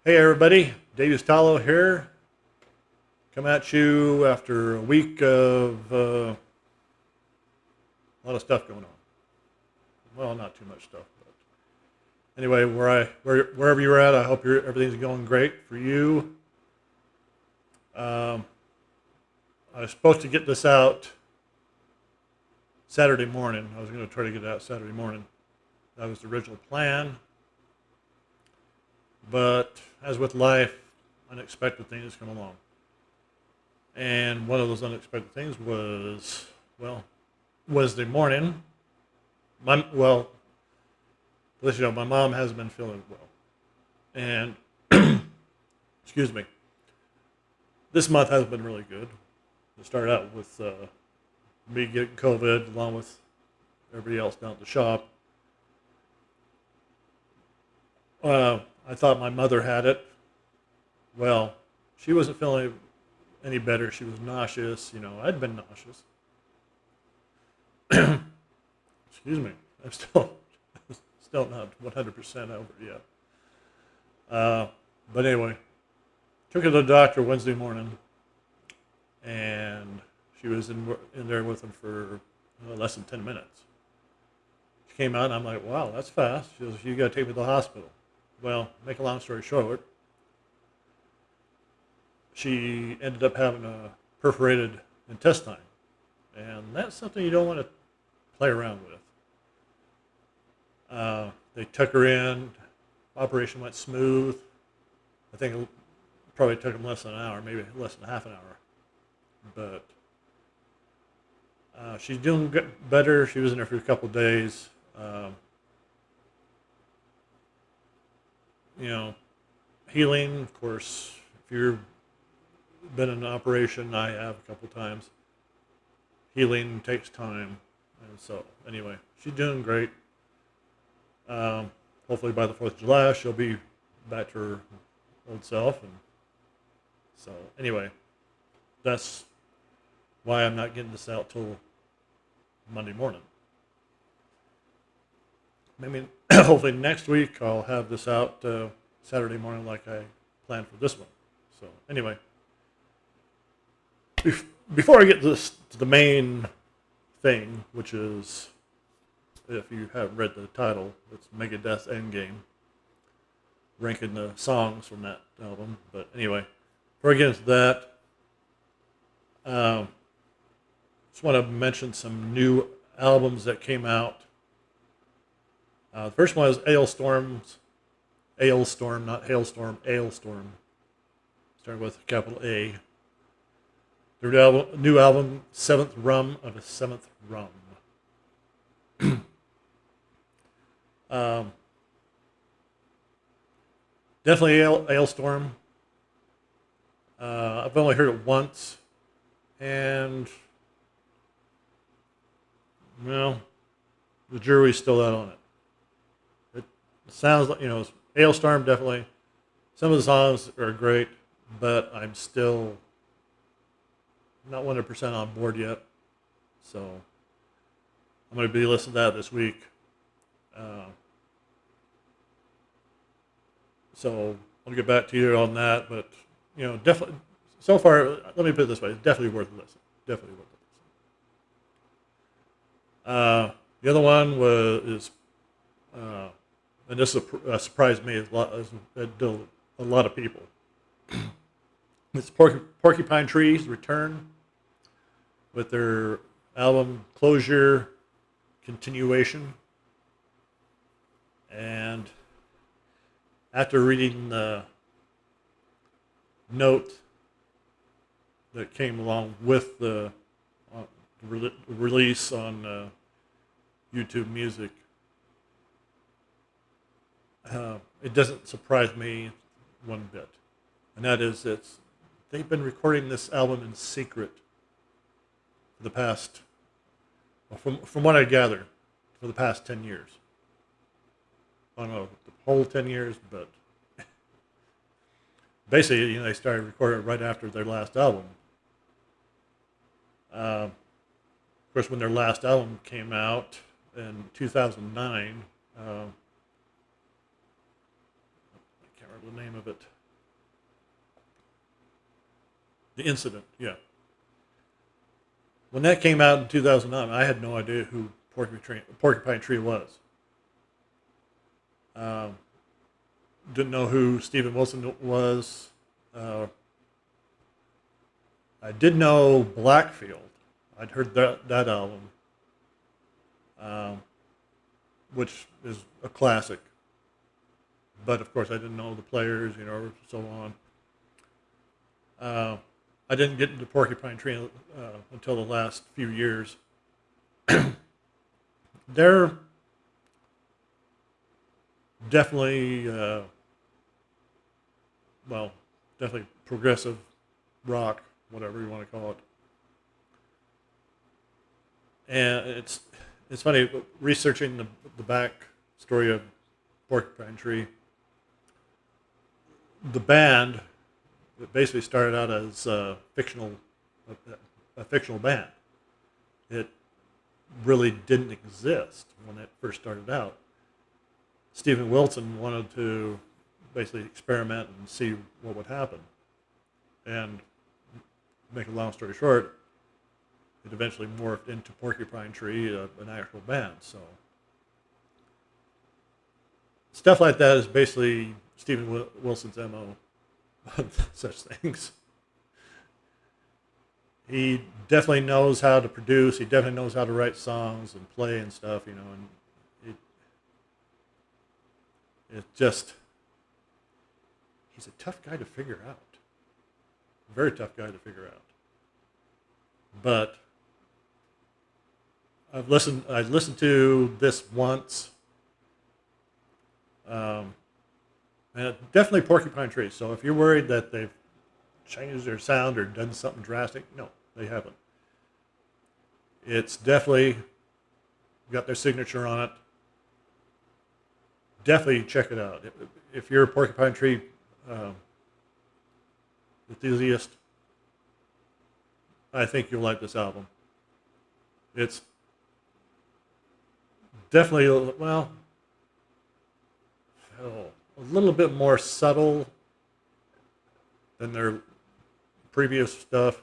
Hey everybody, Dave Stalo here. Come at you after a week of a lot of stuff going on. Well, not too much stuff, but anyway, wherever you're at, I hope everything's going great for you. Um, I was supposed to get this out Saturday morning. I was going to try to get it out Saturday morning. That was the original plan. But as with life, unexpected things come along. And one of those unexpected things was, well, Wednesday morning. Let you know, my mom hasn't been feeling well. And, excuse me, this month has been really good. It started out with me getting COVID along with everybody else down at the shop. I thought my mother had it. Well, she wasn't feeling any better. She was nauseous. I'd been nauseous. Excuse me. I'm still not 100% over it yet. But anyway, took her to the doctor Wednesday morning, and she was in there with him for less than 10 minutes. She came out, and I'm like, wow, that's fast. She goes, you got to take me to the hospital. Well, make a long story short, she ended up having a perforated intestine, and that's something you don't want to play around with. They took her in. Operation went smooth. I think it probably took them less than an hour, maybe less than half an hour. But she's doing better. She was in there for a couple of days. Healing, of course, if you've been in an operation, I have a couple of times. Healing takes time. And so, anyway, she's doing great. Hopefully by the 4th of July, she'll be back to her old self. And so, anyway, that's why I'm not getting this out till Monday morning. Maybe, hopefully next week, I'll have this out Saturday morning like I planned for this one. So, anyway, before I get to the main thing, which is, if you haven't read the title, it's Megadeth Endgame, ranking the songs from that album. But anyway, before I get into that, just want to mention some new albums that came out. The first one is Ailstorm, not Hailstorm, Ailstorm, starting with a capital A. Their new album, Seventh Rum of a Seventh Rum. Definitely Ailstorm. I've only heard it once, and well, the jury's still out on it. It sounds like Ailstorm definitely. Some of the songs are great, but I'm still not 100% on board yet. So I'm going to be listening to that this week. So I'll get back to you on that, but definitely. So far, let me put it this way: it's definitely worth a listen. Definitely worth a listen. The other one is, and this surprised me a lot of people. It's Porcupine Tree's return with their album Closure Continuation, and after reading the note that came along with the release on YouTube Music, it doesn't surprise me one bit, and that is they've been recording this album in secret for the past, from what I gather, for the past 10 years. I don't know the whole 10 years, but basically, they started recording right after their last album. Of course, when their last album came out in 2009, I can't remember the name of it? The Incident, yeah. When that came out in 2009, I had no idea who Porcupine Tree was. Um, didn't know who Steven Wilson was. Uh, I did know Blackfield. I'd heard that album, um, which is a classic. But of course, I didn't know the players, so on. Uh, I didn't get into Porcupine Tree until the last few years. They're definitely, definitely progressive rock, whatever you want to call it. And it's funny researching the back story of Porcupine Tree. The band it basically started out as a fictional band. It really didn't exist when it first started out. Steven Wilson wanted to basically experiment and see what would happen. And make a long story short, it eventually morphed into Porcupine Tree, an actual band. So stuff like that is basically Steven Wilson's MO. Such things. He definitely knows how to produce. He definitely knows how to write songs and play and stuff, and it just, he's a tough guy to figure out. Very tough guy to figure out. But I listened to this once. And definitely Porcupine Tree. So if you're worried that they've changed their sound or done something drastic, no, they haven't. It's definitely got their signature on it. Definitely check it out. If you're a Porcupine Tree enthusiast, I think you'll like this album. It's definitely, a little bit more subtle than their previous stuff.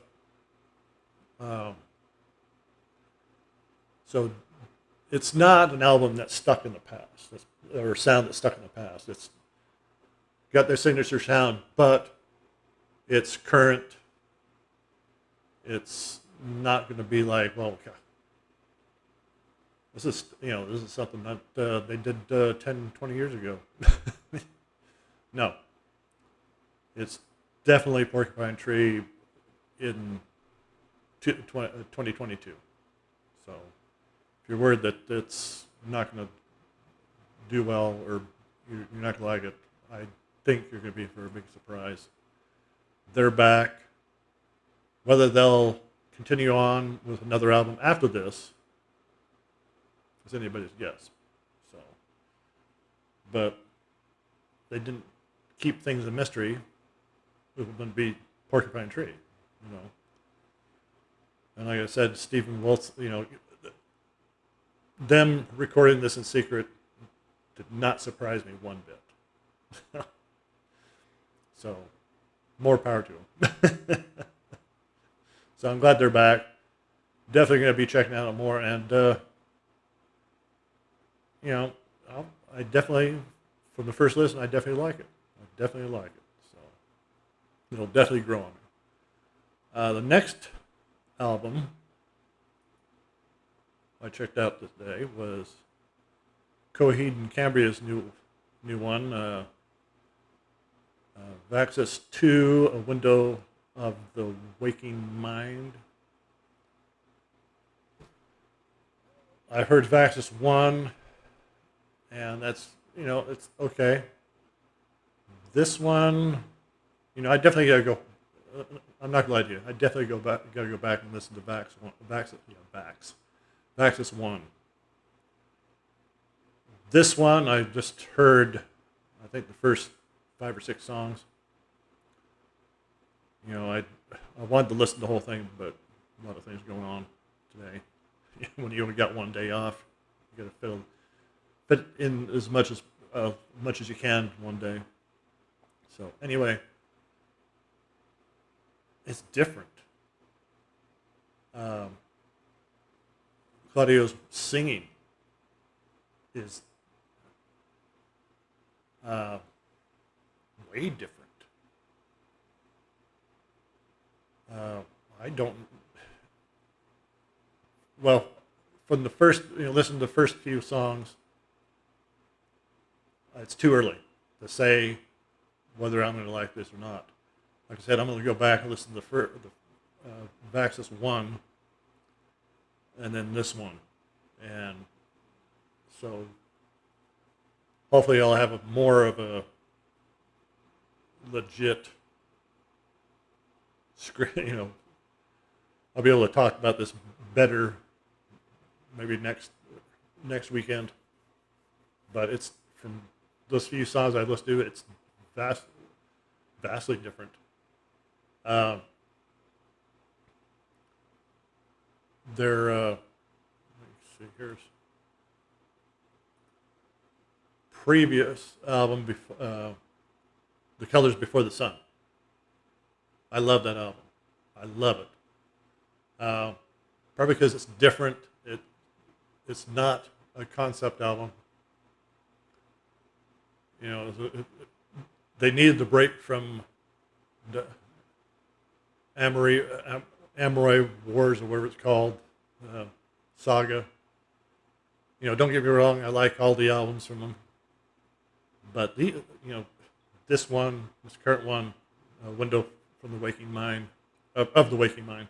So it's not an album that's stuck in the past, or sound that's stuck in the past. It's got their signature sound, but it's current. It's not going to be like, well, this is something that they did 10, 20 years ago. No. It's definitely Porcupine Tree in 2022. So if you're worried that it's not going to do well or you're not going to like it, I think you're going to be for a big surprise. They're back. Whether they'll continue on with another album after this is anybody's guess. So, but they didn't keep things a mystery. It was going to be Porcupine Tree, And like I said, Steven Wilson, them recording this in secret did not surprise me one bit. So, more power to them. So I'm glad they're back. Definitely going to be checking out more, and I definitely, from the first listen, I definitely like it. So it'll definitely grow on me. The next album I checked out today was Coheed and Cambria's new one, Vaxis 2, A Window of the Waking Mind. I heard Vaxis 1, and that's, it's okay. This one, I definitely gotta go. I'm not gonna lie to you. I definitely gotta go back and listen to Vaxis 1. This one, I just heard, I think the first 5 or 6 songs. I wanted to listen to the whole thing, but a lot of things going on today. When you only got one day off, you got to fit in as much as you can one day. So anyway, it's different. Um, Claudio's singing is uh, way different. Uh, I don't. Well, from the first, listen to the first few songs. It's too early to say whether I'm going to like this or not. Like I said, I'm going to go back and listen to the Vaxxus 1 and then this one. And so hopefully I'll have more of a legit script, I'll be able to talk about this better maybe next weekend. But it's from those few songs I listened to, it's vastly different. Their let's see, here's previous album, The Colors Before the Sun. I love that album. I love it. Probably because it's different. It's not a concept album. They needed the break from the Amory Wars or whatever it's called, saga. Don't get me wrong, I like all the albums from them, but this current one, Window from the Waking Mind, of the Waking Mind.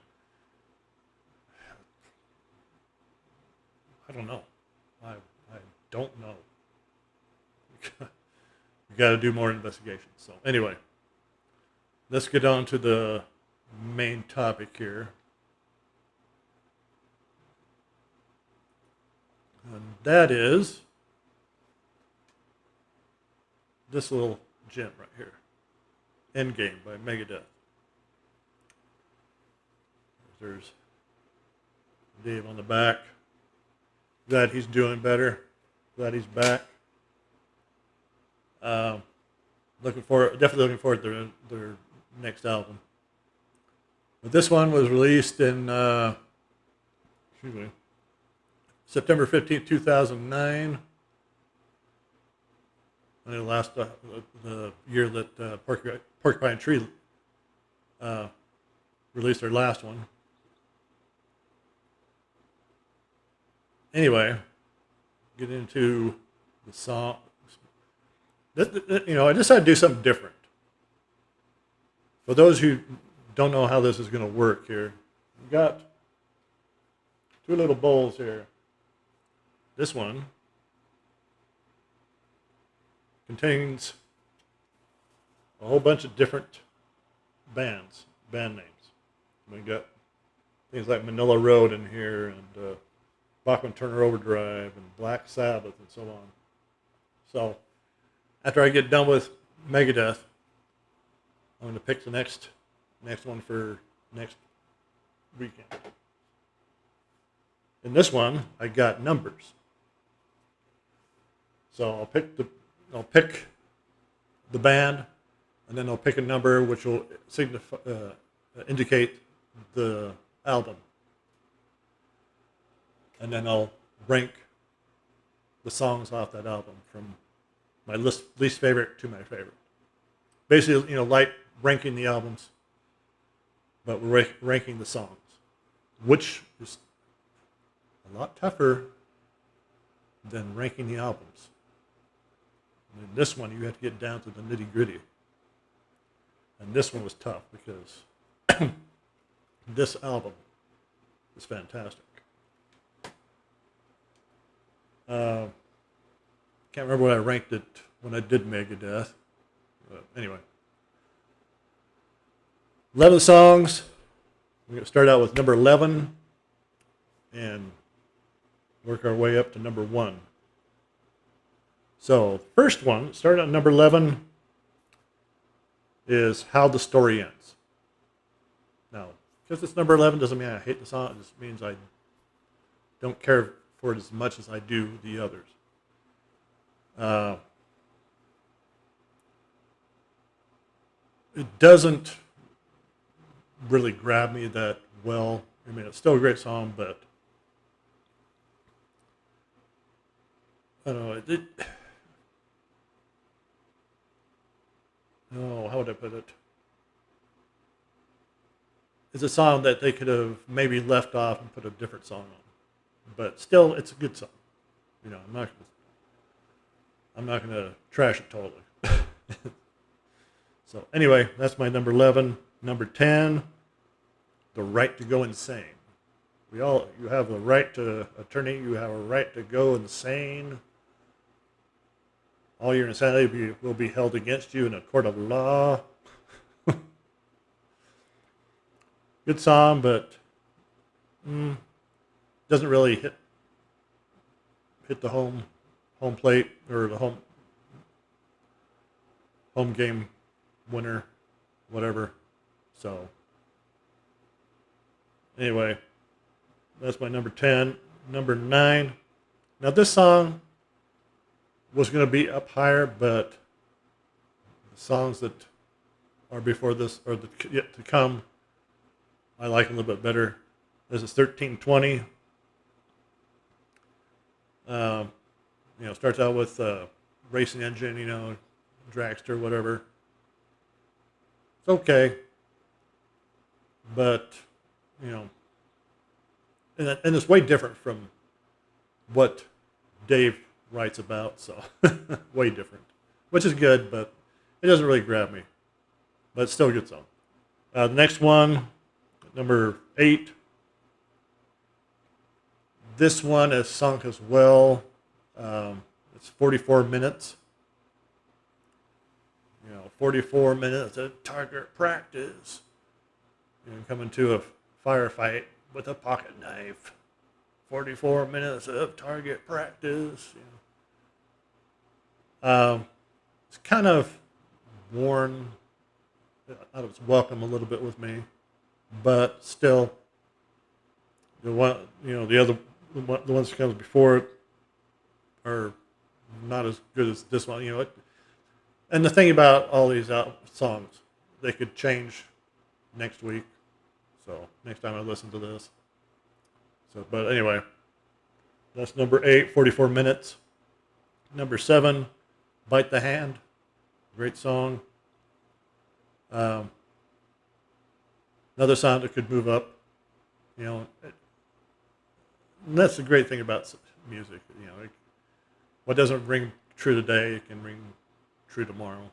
I don't know. I don't know. You got to do more investigation. So anyway, let's get on to the main topic here. And that is this little gem right here. Endgame by Megadeth. There's Dave on the back. Glad he's doing better. Glad he's back. Definitely looking forward to their next album. But this one was released in September 15th, 2009. And it last the year that Porcupine Tree released their last one. Anyway, get into the song. I decided to do something different. For those who don't know how this is going to work here, we've got two little bowls here. This one contains a whole bunch of different band names. We got things like Manila Road in here, and Bachman Turner Overdrive, and Black Sabbath, and so on. So after I get done with Megadeth, I'm going to pick the next one for next weekend. In this one, I got numbers. So I'll pick the band, and then I'll pick a number which will indicate the album. And then I'll rank the songs off that album from my least favorite to my favorite. Basically, like ranking the albums, but we're ranking the songs, which is a lot tougher than ranking the albums. And in this one, you have to get down to the nitty gritty. And this one was tough because this album is fantastic. Can't remember what I ranked it when I did Megadeth. But anyway. 11 songs. We're going to start out with number 11 and work our way up to number 1. So, the first one, starting at number 11, is How the Story Ends. Now, because it's number 11 doesn't mean I hate the song. It just means I don't care for it as much as I do the others. it doesn't really grab me that well. I mean, it's still a great song, but I don't know. Oh, how would I put it? It's a song that they could have maybe left off and put a different song on, but still, it's a good song. You know, I'm not gonna trash it totally. So anyway, that's my number 11. Number 10, the right to go insane. You have the right to attorney. You have a right to go insane. All your insanity will be held against you in a court of law. Good song, but doesn't really hit the home plate or the home game winner, whatever. So anyway, that's my number 10. Number 9. Now this song was going to be up higher, but the songs that are before this or yet to come, I like a little bit better. This is 1320. Starts out with racing engine, dragster, whatever. It's okay, but and it's way different from what Dave writes about. So way different, which is good, but it doesn't really grab me. But it's still a good song. The next one, number 8. This one is sunk as well. It's 44 minutes. 44 minutes of target practice. Coming to a firefight with a pocket knife. 44 minutes of target practice. It's kind of worn out of its welcome a little bit with me, but still, the ones that comes before it are not as good as this one. And the thing about all these songs, they could change next week. So next time I listen to this. So, but anyway, that's number 8, 44 minutes. Number 7, Bite the Hand. Great song. Another song that could move up. And that's the great thing about music. What doesn't ring true today, it can ring true tomorrow.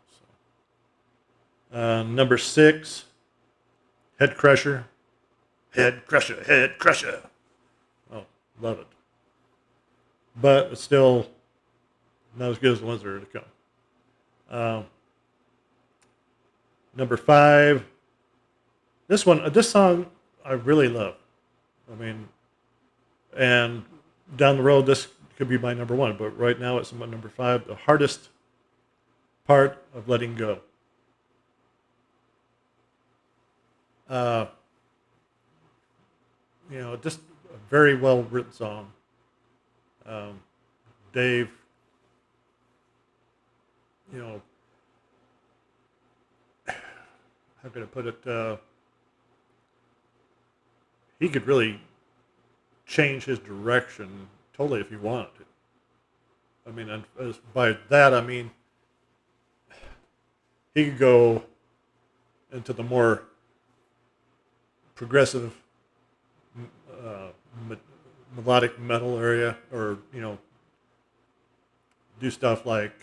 So. Number 6, Head Crusher. Head Crusher, Head Crusher. Oh, love it. But it's still not as good as the ones that are to come. Number 5, this song I really love. And down the road, this could be my number 1, but right now it's my number 5, the hardest part of letting go. Just a very well written song. Dave, how could I put it? He could really change his direction totally if he wanted to. By that I mean he could go into the more progressive melodic metal area, or do stuff like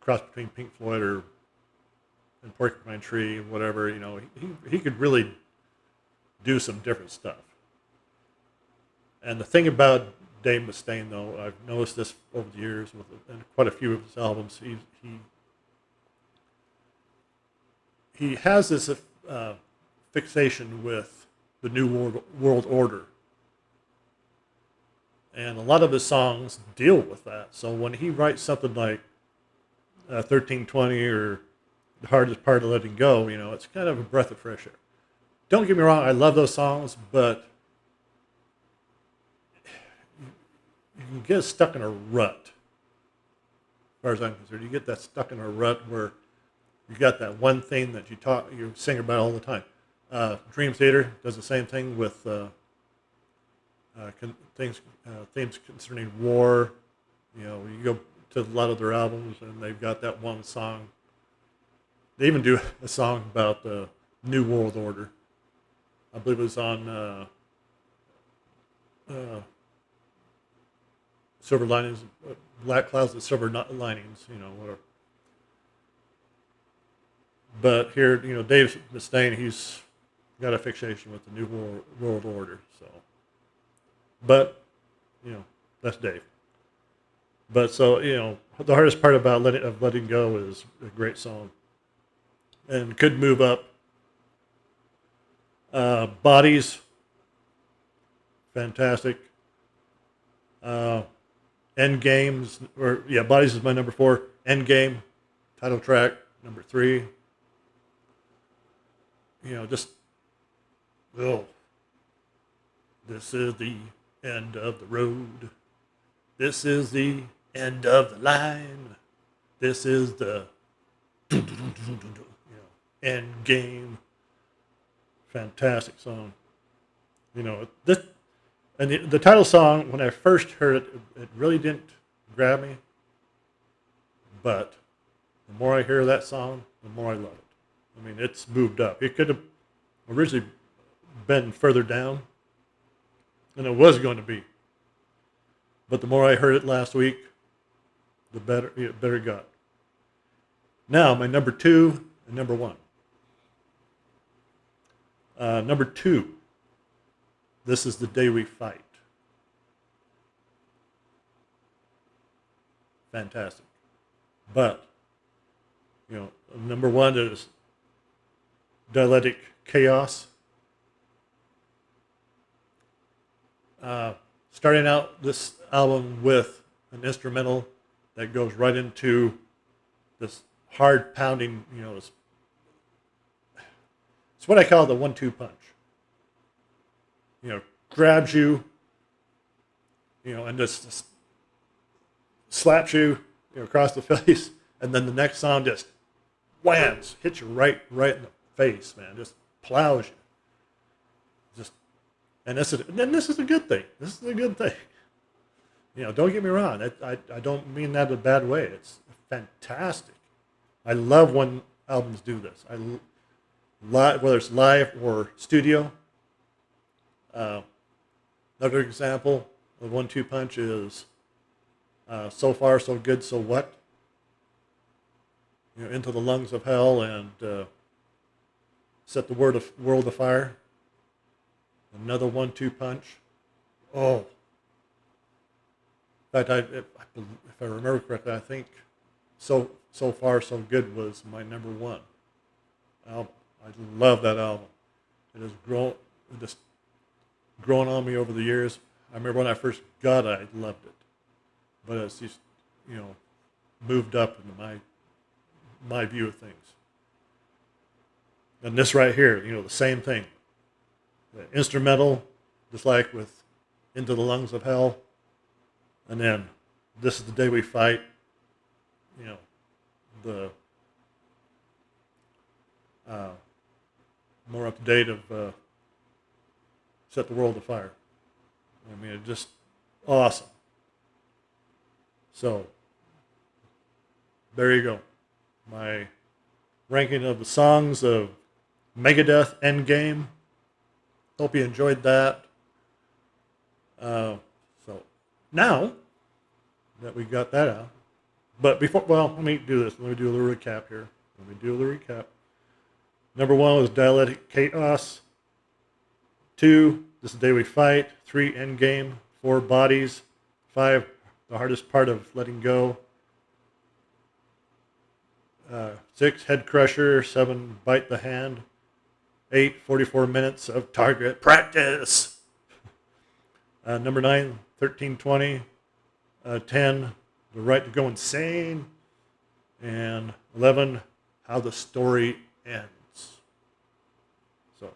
cross between Pink Floyd and Porcupine Tree, whatever. He could really do some different stuff. And the thing about Dave Mustaine, though, I've noticed this over the years with quite a few of his albums, he has this fixation with the New World Order. And a lot of his songs deal with that. So when he writes something like 1320 or The Hardest Part of Letting Go, it's kind of a breath of fresh air. Don't get me wrong, I love those songs, but you can get stuck in a rut. As far as I'm concerned, you get that stuck in a rut where You got that one thing that you sing about all the time. Dream Theater does the same thing with themes concerning war. You know, you go to a lot of their albums, and they've got that one song. They even do a song about the New World Order. I believe it was on uh, Silver Linings, Black Clouds and Silver Linings. You know, whatever. But here, you know, Dave Mustaine, he's got a fixation with the New World Order. So, but you know, that's Dave. But so you know, the hardest part about letting go is a great song, and could move up. Bodies, fantastic. Uh, Endgames, or yeah, Bodies is my number 4. Endgame, title track number 3. You know, just oh, this is the end of the road. This is the end of the line. This is the you know, end game. Fantastic song. You know, this and the title song, when I first heard it, it really didn't grab me. But the more I hear that song, the more I love it. I mean, it's moved up. It could have originally been further down, and it was going to be. But the more I heard it last week, the better it got. Now, my number 2 and number 1. Number 2, This Is the Day We Fight. Fantastic. But, you know, number 1 is Dialectic Chaos. Starting out this album with an instrumental that goes right into this hard pounding, you know, it's what I call the 1-2 punch. You know, grabs you, you know, and just slaps you, you know, across the face, and then the next song just whams, hits you right in the face, man, just plows you. Just, and this is a good thing. This is a good thing. You know, don't get me wrong. I don't mean that in a bad way. It's fantastic. I love when albums do this. Whether it's live or studio. Another example of 1-2 punch is So Far, So Good, So What? You know, Into the Lungs of Hell and Set the World Afire. Another 1-2 punch. Oh. In fact, if I remember correctly, I think So Far, So Good was my number 1 album. I love that album. It has grown on me over the years. I remember when I first got it, I loved it. But it's just, you know, moved up into my view of things. And this right here, you know, the same thing. The instrumental, just like with Into the Lungs of Hell. And then This Is the Day We Fight. You know, the more up to date of Set the World Afire. I mean, it's just awesome. So, there you go. My ranking of the songs of Megadeth Endgame. Hope you enjoyed that. So, now that we got that out, but before, well, let me do this. Let me do a little recap here. Number 1 was Dialectic Chaos. 2, This Is the Day We Fight. 3, Endgame. 4, Bodies. 5, The Hardest Part of Letting Go. 6, Head Crusher. 7, Bite the Hand. 8, 44 Minutes of Target Practice. Number 9, 1320. 10, The Right to Go Insane. And 11, How the Story Ends. So,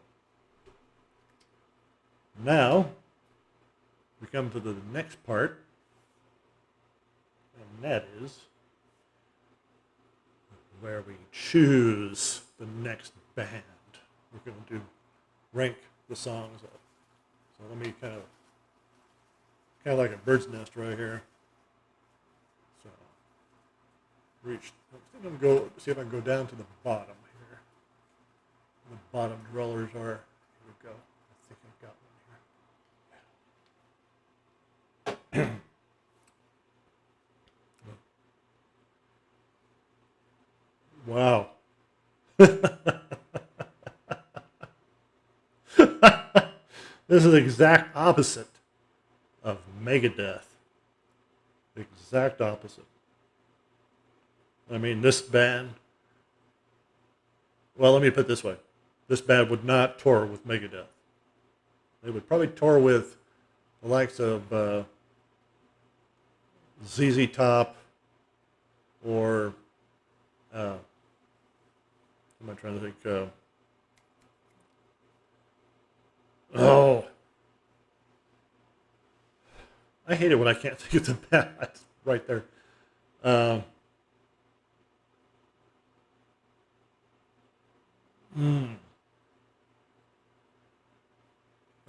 now we come to the next part, and that is where we choose the next band. We're going to rank the songs up. So let me kind of like a bird's nest right here. So reach. I think I'm going to go see if I can go down to the bottom here. The bottom rollers are. Here we go. I think I've got one here. Wow. This is the exact opposite of Megadeth. The exact opposite. I mean, this band, well, let me put it this way. This band would not tour with Megadeth. They would probably tour with the likes of ZZ Top or, what am I trying to think? Oh, I hate it when I can't think of the band. That's right there. Um,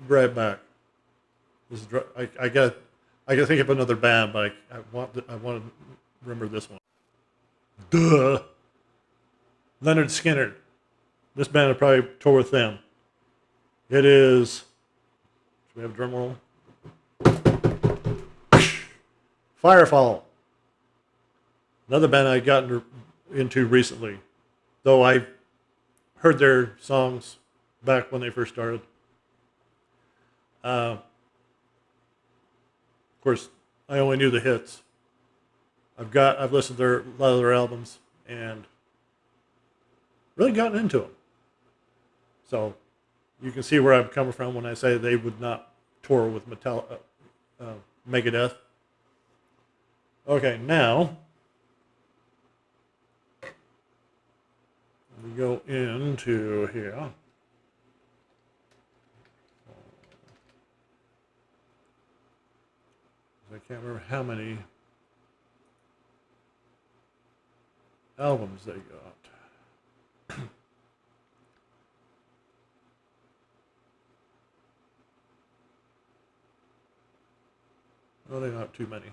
right back. This is I got to think of another band, but I want to remember this one. Duh, Leonard Skinner. This band would probably tour with them. It is. Do we have a drum roll? Firefall. Another band I got into recently, though I heard their songs back when they first started. Of course, I only knew the hits. I've listened to a lot of their albums and really gotten into them. So you can see where I'm coming from when I say they would not tour with Megadeth. Okay, now we go into here. I can't remember how many albums they got. Well, they're not too many.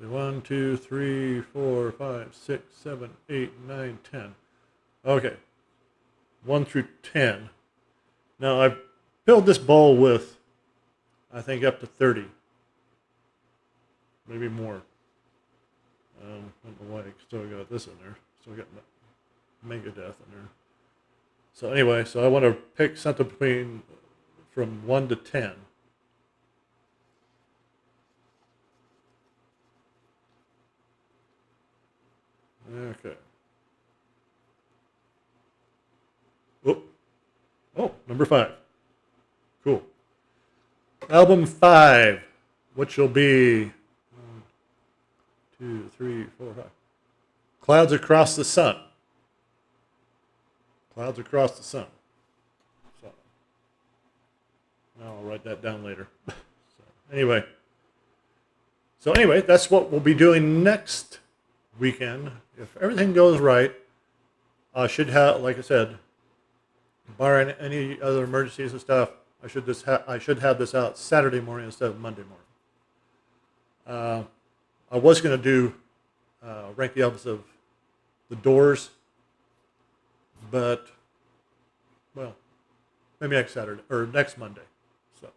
So 1, 2, 3, 4, 5, 6, 7, 8, 9, 10. Okay. 1 through 10. Now I've filled this bowl with, I think, up to 30. Maybe more. I don't know why I still got this in there. Still got Megadeth in there. So anyway, so I want to pick something from 1 to 10. Okay. Oh, number 5. Cool. Album 5, which will be 1, 2, 3, 4, 5. Clouds Across the Sun. Clouds Across the Sun. So, I'll write that down later. Anyway, that's what we'll be doing next weekend. If everything goes right, I should have, like I said, barring any other emergencies and stuff, I should have this out Saturday morning instead of Monday morning. I was going to do rank the albums of The Doors, but well, maybe next Saturday or next Monday. So,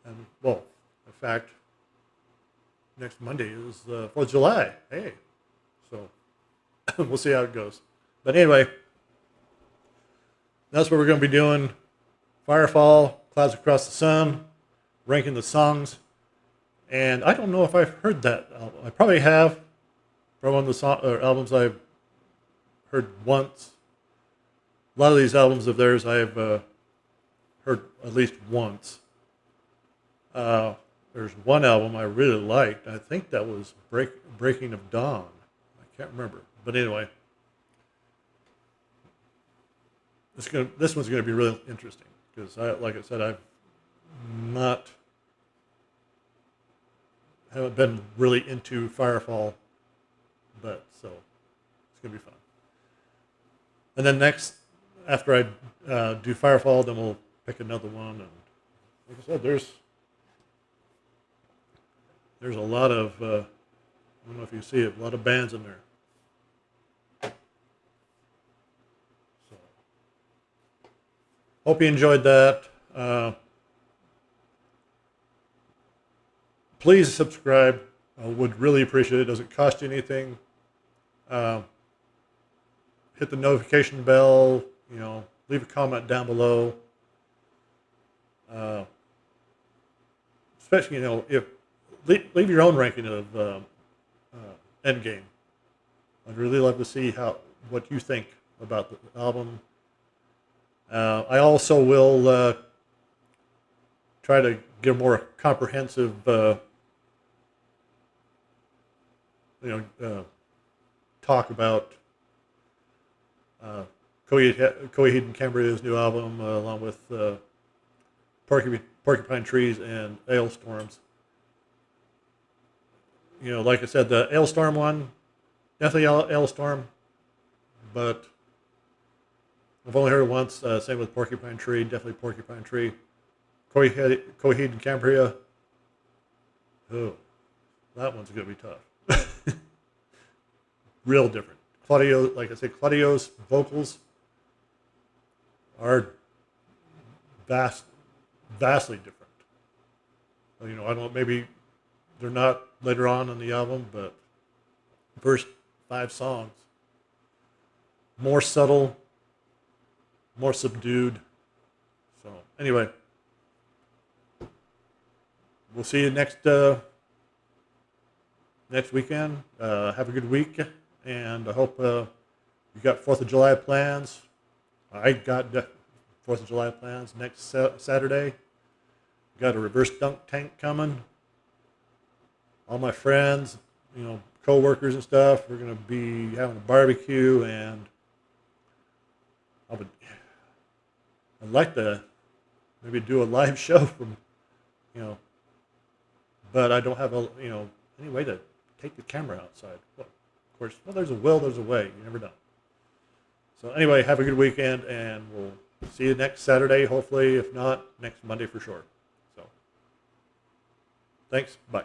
and well, in fact, next Monday is the 4th of July. Hey, so we'll see how it goes. But anyway, that's what we're going to be doing. Firefall, Clouds Across the Sun, ranking the songs. And I don't know if I've heard that album. I probably have from one of the albums I've heard once. A lot of these albums of theirs I've heard at least once. There's one album I really liked. I think that was Breaking of Dawn. I can't remember. But anyway, this one's going to be really interesting because, like I said, haven't been really into Firefall, but so it's going to be fun. And then next, after I do Firefall, then we'll pick another one. And like I said, there's a lot of, I don't know if you see it, a lot of bands in there. So, hope you enjoyed that. Please subscribe. I would really appreciate it. It doesn't cost you anything. Hit the notification bell. Leave a comment down below. Especially, if leave your own ranking of Endgame. I'd really love to see what you think about the album. I also will try to get a more comprehensive, talk about Coheed and Cambria's new album, along with Porcupine Trees and Ailstorms. Like I said, the Ailstorm one, definitely Ailstorm, but I've only heard it once. Same with Porcupine Tree, definitely Porcupine Tree. Coheed and Cambria, oh, that one's going to be tough. Real different. Claudio, like I said, Claudio's vocals are vastly different. I don't know, maybe they're not later on in the album, but the first 5 songs, more subtle, more subdued. So anyway, we'll see you next weekend. Have a good week, and I hope you got 4th of July plans. I got 4th of July plans next Saturday. Got a reverse dunk tank coming. All my friends, co-workers and stuff, we're going to be having a barbecue, and I'd like to maybe do a live show from, but I don't have any way to take the camera outside. Well, of course, there's a will, there's a way. You never know. So anyway, have a good weekend, and we'll see you next Saturday, hopefully. If not, next Monday for sure. So thanks. Bye.